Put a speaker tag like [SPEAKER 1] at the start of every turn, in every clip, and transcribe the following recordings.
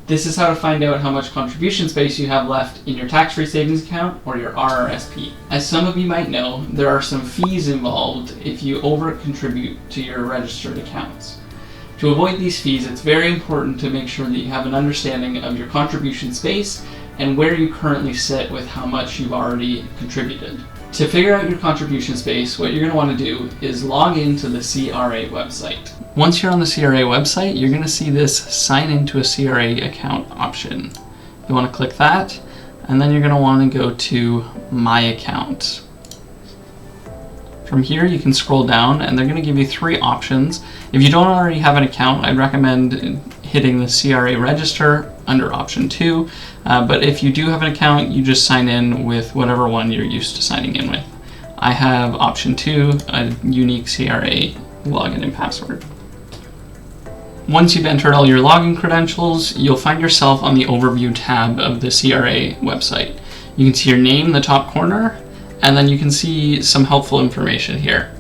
[SPEAKER 1] This is how to find out how much contribution space you have left in your tax-free savings account or your RRSP. As some of you might know, there are some fees involved if you over-contribute to your registered accounts. To avoid these fees, it's very important to make sure that you have an understanding of your contribution space and where you currently sit with how much you've already contributed. To figure out your contribution space, what you're going to want to do is log into the CRA website. Once you're on the CRA website, you're going to see this sign into a CRA account option. You want to click that, and then you're going to want to go to My Account. From here, you can scroll down, and they're going to give you 3 options. If you don't already have an account, I'd recommend hitting the CRA register under option 2. But if you do have an account, you just sign in with whatever one you're used to signing in with. I have option 2, a unique CRA login and password. Once you've entered all your login credentials, you'll find yourself on the Overview tab of the CRA website. You can see your name in the top corner, and then you can see some helpful information here.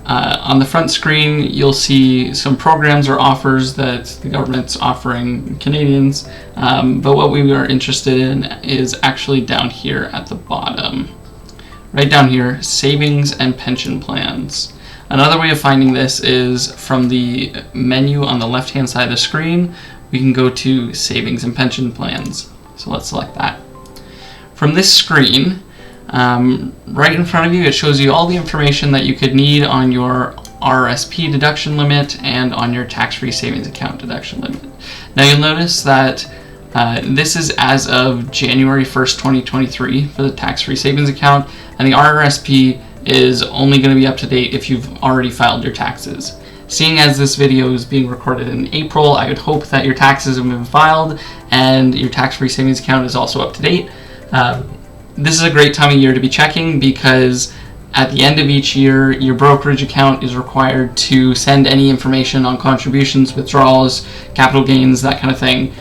[SPEAKER 1] On the front screen, you'll see some programs or offers that the government's offering Canadians, but what we are interested in is actually down here at the bottom. Right down here, savings and pension plans. Another way of finding this is from the menu on the left-hand side of the screen. We can go to savings and pension plans. So let's select that. From this screen, right in front of you, it shows you all the information that you could need on your RRSP deduction limit and on your tax-free savings account deduction limit. Now you'll notice that this is as of January 1st, 2023 for the tax-free savings account, and the RRSP is only going to be up to date if you've already filed your taxes. Seeing as this video is being recorded in April, I would hope that your taxes have been filed and your tax-free savings account is also up to date. This is a great time of year to be checking because at the end of each year, your brokerage account is required to send any information on contributions, withdrawals, capital gains, that kind of thing,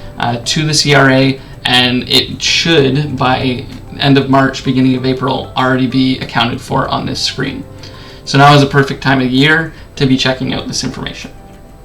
[SPEAKER 1] to the CRA, and it should, by end of March, beginning of April, already be accounted for on this screen. So now is a perfect time of year to be checking out this information.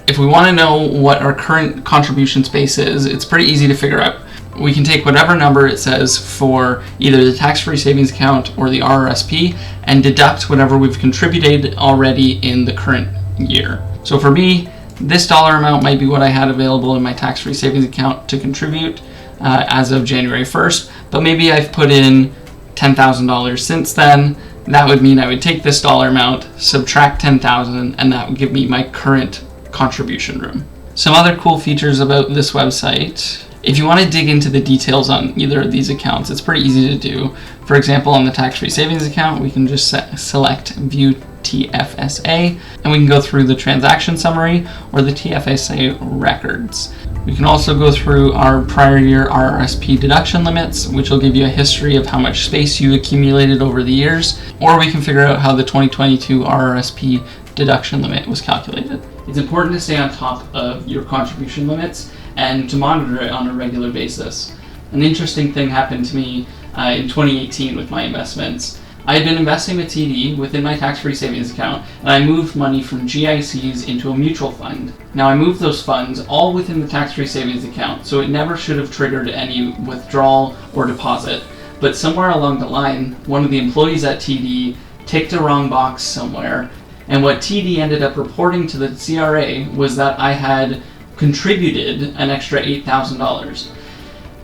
[SPEAKER 1] If we want to know what our current contribution space is, it's pretty easy to figure out. We can take whatever number it says for either the tax-free savings account or the RRSP and deduct whatever we've contributed already in the current year. So for me, this dollar amount might be what I had available in my tax-free savings account to contribute as of January 1st, but maybe I've put in $10,000 since then. That would mean I would take this dollar amount, subtract $10,000, and that would give me my current contribution room. Some other cool features about this website. If you want to dig into the details on either of these accounts, it's pretty easy to do. For example, on the tax-free savings account, we can just select View TFSA, and we can go through the transaction summary or the TFSA records. We can also go through our prior year RRSP deduction limits, which will give you a history of how much space you accumulated over the years, or we can figure out how the 2022 RRSP deduction limit was calculated. It's important to stay on top of your contribution limits and to monitor it on a regular basis. An interesting thing happened to me in 2018 with my investments. I had been investing with TD within my tax-free savings account, and I moved money from GICs into a mutual fund. Now I moved those funds all within the tax-free savings account, so it never should have triggered any withdrawal or deposit. But somewhere along the line, one of the employees at TD ticked a wrong box somewhere, and what TD ended up reporting to the CRA was that I had contributed an extra $8,000.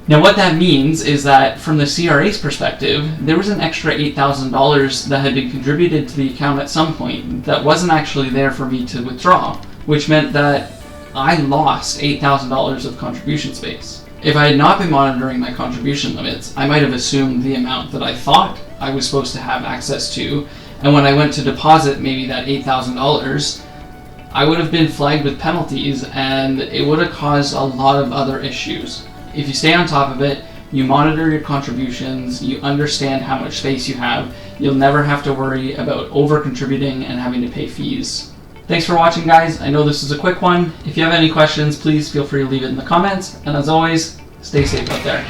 [SPEAKER 1] Now what that means is that from the CRA's perspective, there was an extra $8,000 that had been contributed to the account at some point that wasn't actually there for me to withdraw, which meant that I lost $8,000 of contribution space. If I had not been monitoring my contribution limits, I might have assumed the amount that I thought I was supposed to have access to, and when I went to deposit maybe that $8,000, I would have been flagged with penalties and it would have caused a lot of other issues. If you stay on top of it, you monitor your contributions, you understand how much space you have, you'll never have to worry about over-contributing and having to pay fees. Thanks for watching, guys. I know this is a quick one. If you have any questions, please feel free to leave it in the comments. And as always, stay safe out there.